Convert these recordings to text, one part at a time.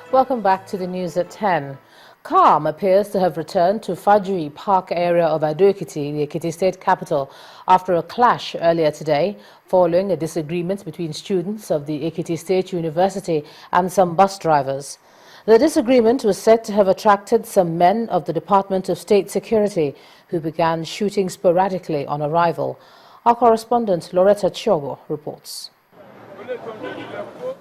Welcome back to the news at 10. Calm appears to have returned to Fajri Park area of Ekiti, the Ekiti state capital, after a clash earlier today, following a disagreement between students of the Ekiti State University and some bus drivers. The disagreement was said to have attracted some men of the Department of State Security, who began shooting sporadically on arrival. Our correspondent Loretta Chogo reports.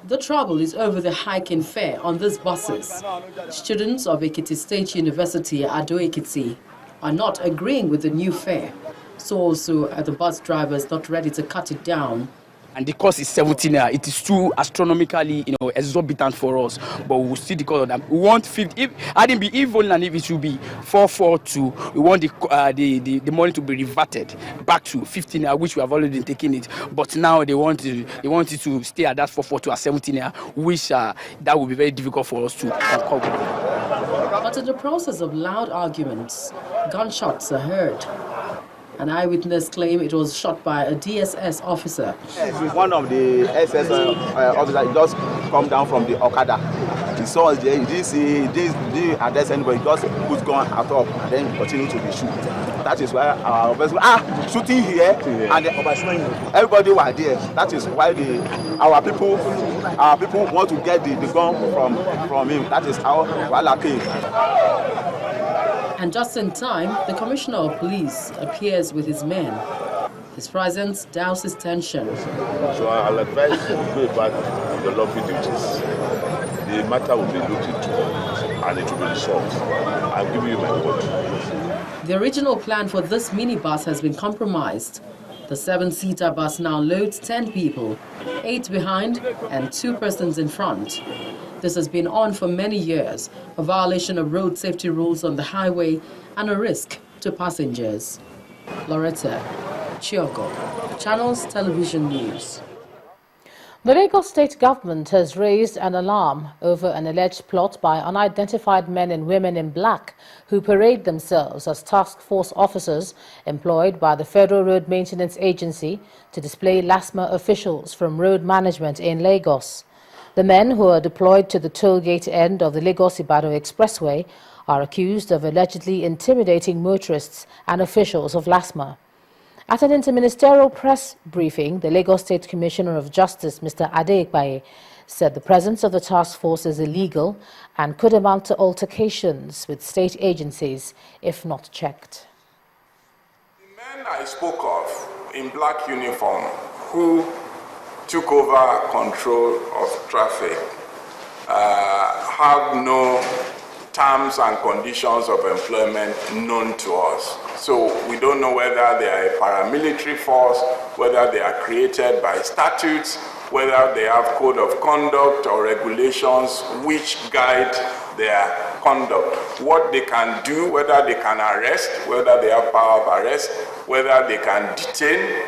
The trouble is over the hike in fare on these buses. Students of Ekiti State University Ado Ekiti are not agreeing with the new fare. So also are the bus drivers not ready to cut it down. And the cost is 17 naira. It is too astronomically, exorbitant for us. But we will see the cost of that. We want 50. If only if it should be 442, we want the money to be reverted back to 15 naira, which we have already been taking it. But now they want it to stay at that 442 or 17 naira, which that will be very difficult for us to cover. But in the process of loud arguments, gunshots are heard. An eyewitness claimed it was shot by a DSS officer. One of the SS officers just come down from the Okada. He saw us there, he didn't address anybody, he just put gun out of and then continue to be shoot. That is why our officers shooting here and everybody were there. That is why our people want to get the gun from him. That is how Wala came. And just in time, the Commissioner of Police appears with his men. His presence douses tension. So I'll advise you to go back to the lobby duties. The matter will be looked into and it will be resolved. I'll give you my word. The original plan for this minibus has been compromised. The 7-seater bus now loads 10 people, 8 behind and 2 persons in front. This has been on for many years, a violation of road safety rules on the highway and a risk to passengers. Loretta Chogo, Channels Television News. The Lagos state government has raised an alarm over an alleged plot by unidentified men and women in black who parade themselves as task force officers employed by the Federal Road Maintenance Agency to display LASMA officials from road management in Lagos. The men, who are deployed to the toll gate end of the Lagos-Ibadan Expressway, are accused of allegedly intimidating motorists and officials of LASMA. At an interministerial press briefing, the Lagos State Commissioner of Justice, Mr. Adebaye, said the presence of the task force is illegal and could amount to altercations with state agencies if not checked. The men I spoke of in black uniform who took over control of traffic have no terms and conditions of employment known to us. So we don't know whether they are a paramilitary force, whether they are created by statutes, whether they have code of conduct or regulations which guide their conduct. What they can do, whether they can arrest, whether they have power of arrest, whether they can detain,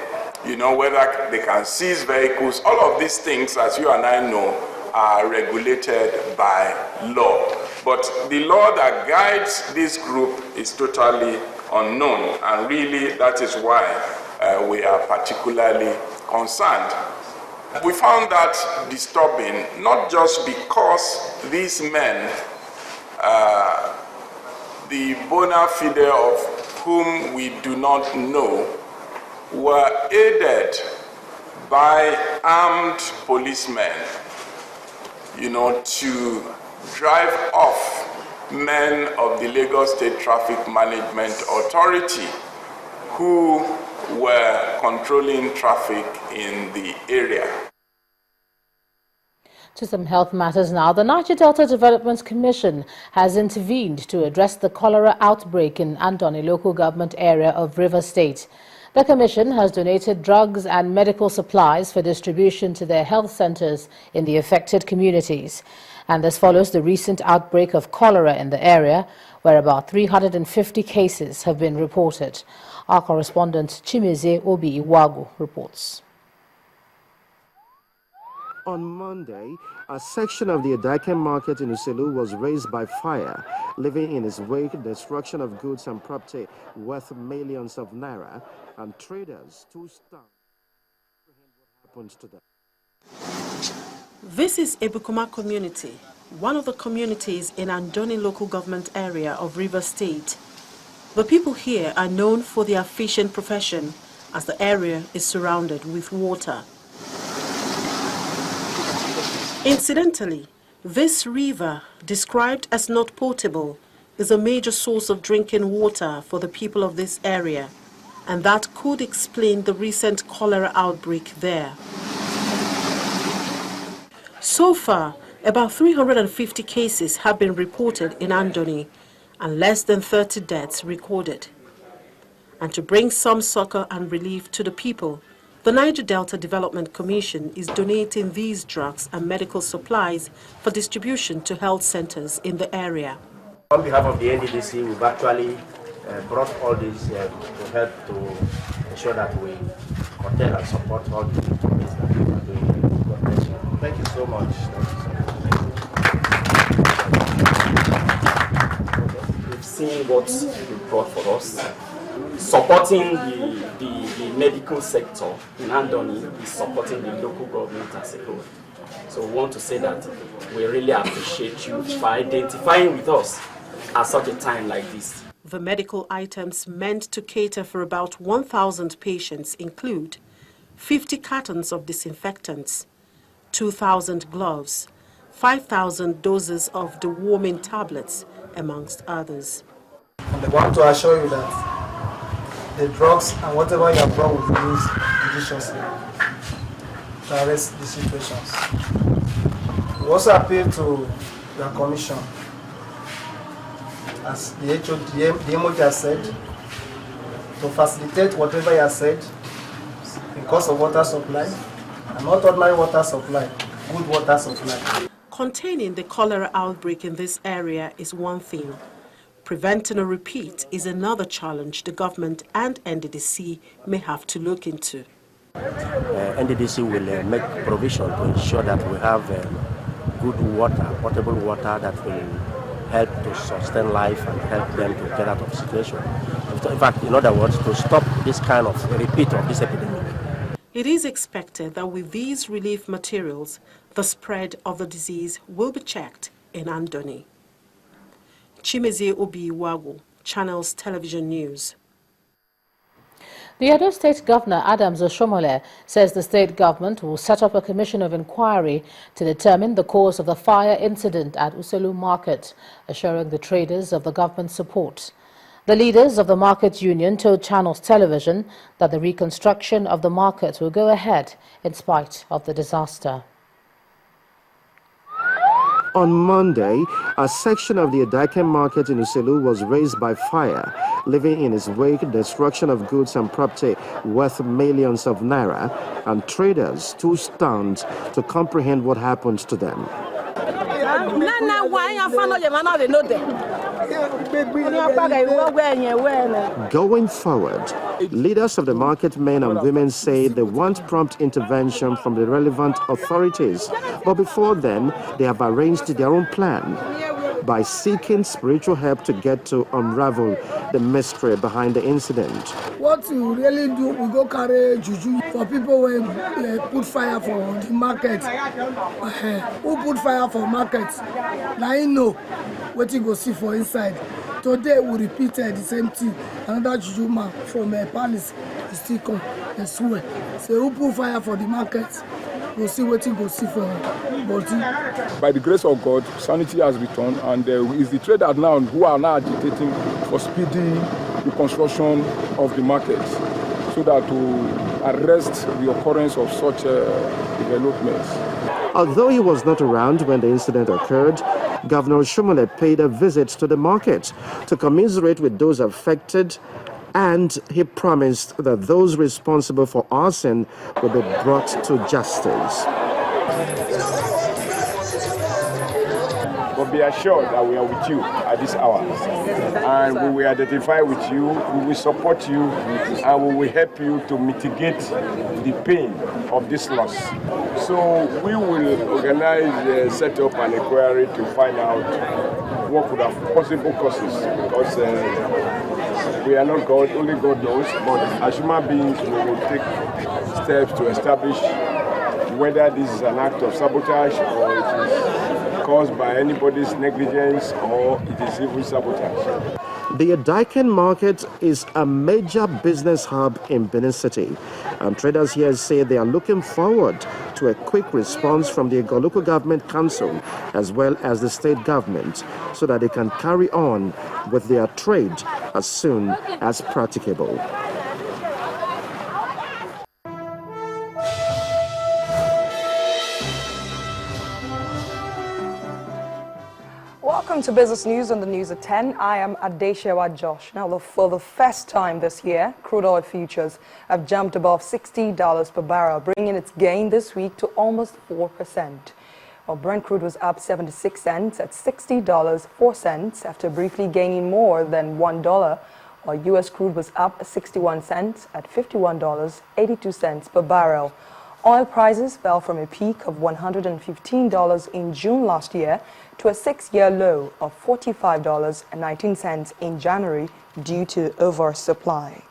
whether they can seize vehicles. All of these things, as you and I know, are regulated by law. But the law that guides this group is totally unknown, and really that is why we are particularly concerned. We found that disturbing, not just because these men, the bona fide of whom we do not know, were aided by armed policemen, to drive off men of the Lagos State Traffic Management Authority who were controlling traffic in the area. To some health matters now. The Niger Delta Development Commission has intervened to address the cholera outbreak in Andoni local government area of Rivers State. The Commission has donated drugs and medical supplies for distribution to their health centers in the affected communities. And this follows the recent outbreak of cholera in the area, where about 350 cases have been reported. Our correspondent Chimeze Obi Iwagu reports. On Monday, a section of the Adaken market in Uselu was razed by fire, leaving in its wake destruction of goods and property worth millions of naira, and traders too stunned to comprehend what happened to them. This is Ebukuma community, one of the communities in Andoni local government area of Rivers State. The people here are known for their fishing profession, as the area is surrounded with water. Incidentally, this river, described as not potable, is a major source of drinking water for the people of this area, and that could explain the recent cholera outbreak there. So far, about 350 cases have been reported in Andoni and less than 30 deaths recorded. And to bring some succor and relief to the people, the Niger Delta Development Commission is donating these drugs and medical supplies for distribution to health centers in the area. On behalf of the NDDC, we've actually brought all this to help to ensure that we contain and support all the things that we are doing. Thank you so much. We've seen what you brought for us. Supporting the medical sector in Andoni is supporting the local government as a whole. So we want to say that we really appreciate you for identifying with us at such a time like this. The medical items meant to cater for about 1,000 patients include 50 cartons of disinfectants, 2,000 gloves, 5,000 doses of deworming tablets, amongst others. And I want to assure you that the drugs and whatever you have brought will be used judiciously to arrest the situations. We also appeal to your commission, as the MOD has said, to facilitate whatever he has said in course of water supply, and not ordinary water supply, good water supply. Containing the cholera outbreak in this area is one thing. Preventing a repeat is another challenge the government and NDDC may have to look into. NDDC will make provision to ensure that we have good water, potable water that will help to sustain life and help them to get out of the situation. In fact, in other words, to stop this kind of repeat of this epidemic. It is expected that with these relief materials, the spread of the disease will be checked in Andoni. Chimezie Obi-Iwagu, Channels Television News. The Edo State Governor Adams Oshomole says the state government will set up a commission of inquiry to determine the cause of the fire incident at Uselu Market, assuring the traders of the government's support. The leaders of the market union told Channels Television that the reconstruction of the market will go ahead in spite of the disaster. On Monday, a section of the Edaiken market in Uselu was razed by fire, leaving in its wake destruction of goods and property worth millions of naira, and traders too stunned to comprehend what happened to them. Going forward, leaders of the market men and women say they want prompt intervention from the relevant authorities. But before then, they have arranged their own plan by seeking spiritual help to get to unravel the mystery behind the incident. What we really do, we go carry juju for people who put fire for the market. Who put fire for markets? Now you know what you go see for inside. Today we repeated the same thing. Another juju man from Palace is still come and swear. Say who put fire for the market? We'll see what you go see for body. By the grace of God, sanity has returned, and it's the traders now who are now agitating for speedy reconstruction of the market, so that to arrest the occurrence of such developments. Although he was not around when the incident occurred, Governor Oshomole paid a visit to the market to commiserate with those affected, and he promised that those responsible for arson will be brought to justice. But be assured that we are with you at this hour, and we will identify with you, we will support you, and we will help you to mitigate the pain of this loss. So we will organize, set up an inquiry to find out what could have possible causes, because we are not God, only God knows, but as human beings we will take steps to establish whether this is an act of sabotage or it is caused by anybody's negligence or it is even sabotage. The Edaiken market is a major business hub in Benin City, and traders here say they are looking forward to a quick response from the local government council as well as the state government so that they can carry on with their trade as soon as practicable. Welcome to Business News on the News at 10. I am Adeshewa Josh. Now, for the first time this year, crude oil futures have jumped above $60 per barrel, bringing its gain this week to almost 4%. While Brent crude was up 76 cents at $60.04 after briefly gaining more than $1, while U.S. crude was up 61 cents at $51.82 per barrel. Oil prices fell from a peak of $115 in June last year to a 6-year low of $45.19 in January due to oversupply.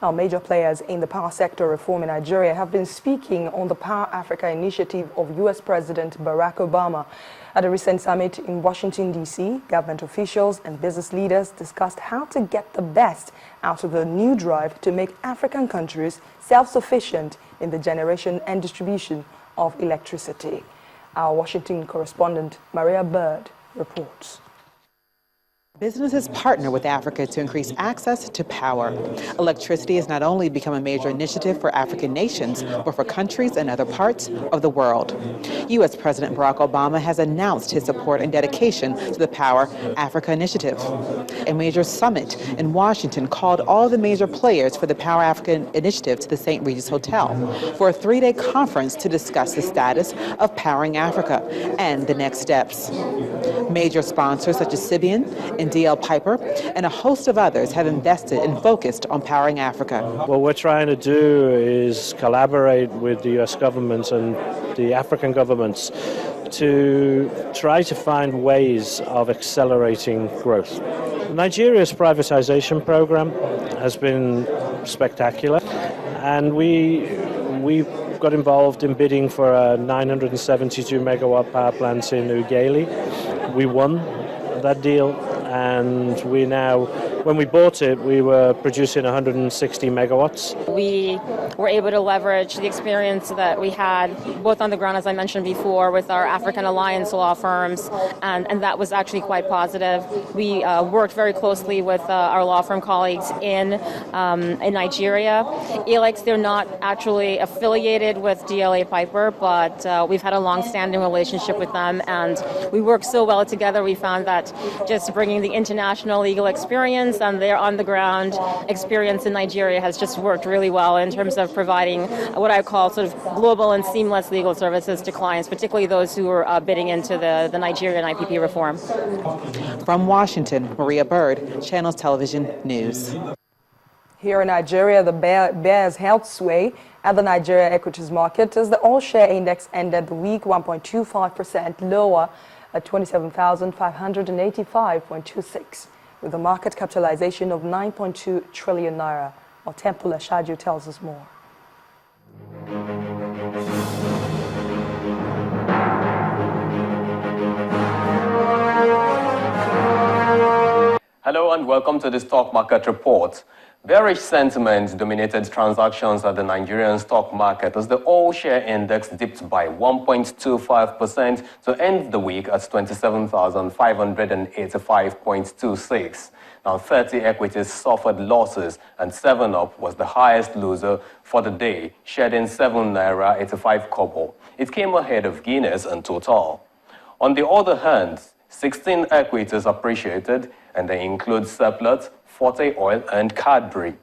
Now, major players in the power sector reform in Nigeria have been speaking on the Power Africa initiative of U.S. President Barack Obama. At a recent summit in Washington, D.C., government officials and business leaders discussed how to get the best out of the new drive to make African countries self-sufficient in the generation and distribution of electricity. Our Washington correspondent, Maria Bird, reports. Businesses partner with Africa to increase access to power. Electricity has not only become a major initiative for African nations, but for countries in other parts of the world. U.S. President Barack Obama has announced his support and dedication to the Power Africa initiative. A major summit in Washington called all the major players for the Power Africa initiative to the St. Regis Hotel for a 3-day conference to discuss the status of Powering Africa and the next steps. Major sponsors such as Sibian and DL Piper and a host of others have invested and focused on Powering Africa. What we're trying to do is collaborate with the U.S. government and the African governments to try to find ways of accelerating growth. Nigeria's privatization program has been spectacular, and we got involved in bidding for a 972 megawatt power plant in Ughelli. We won that deal, and we now, when we bought it, we were producing 160 megawatts. We were able to leverage the experience that we had both on the ground, as I mentioned before, with our African Alliance law firms, and that was actually quite positive. We worked very closely with our law firm colleagues in Nigeria. ALEX, they're not actually affiliated with DLA Piper, but we've had a long-standing relationship with them, and we work so well together. We found that just bringing the international legal experience and their on-the-ground experience in Nigeria has just worked really well in terms of providing what I call sort of global and seamless legal services to clients, particularly those who are bidding into the Nigerian IPP reform. From Washington, Maria Bird, Channels Television News. Here in Nigeria, the bears held sway at the Nigeria equities market as the all-share index ended the week 1.25% lower at 27,585.26, with a market capitalization of 9.2 trillion naira. While Temple Ashaju tells us more. Hello and welcome to the Stock Market Report. Bearish sentiment dominated transactions at the Nigerian stock market as the all-share index dipped by 1.25% to end the week at 27,585.26. Now, 30 equities suffered losses, and 7up was the highest loser for the day, shedding 7 naira 85 kobo. It came ahead of Guinness and Total. On the other hand, 16 equities appreciated, and they include Seplat, Forte Oil, and Cadbury.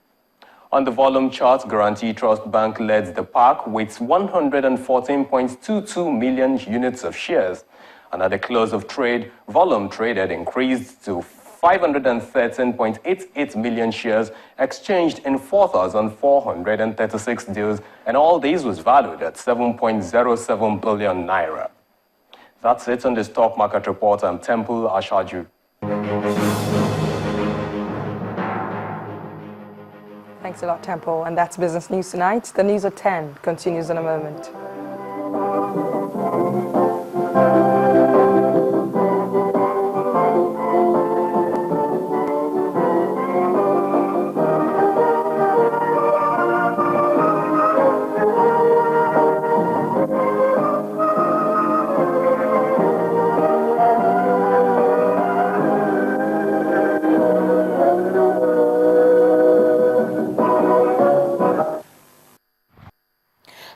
On the volume chart, Guarantee Trust Bank led the pack with 114.22 million units of shares. And at the close of trade, volume traded increased to 513.88 million shares exchanged in 4,436 deals, and all these was valued at 7.07 billion naira. That's it on the Stock Market Report. I'm Temple Ashaju. Thanks a lot, Temple. And that's Business News Tonight. The news at 10 continues in a moment.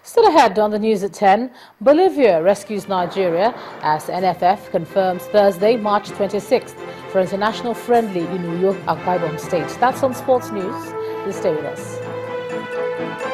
Still ahead on the news at 10, Bolivia rescues Nigeria as NFF confirms Thursday, March 26th for international friendly in New York, Akwa Ibom State. That's on sports news. Please stay with us.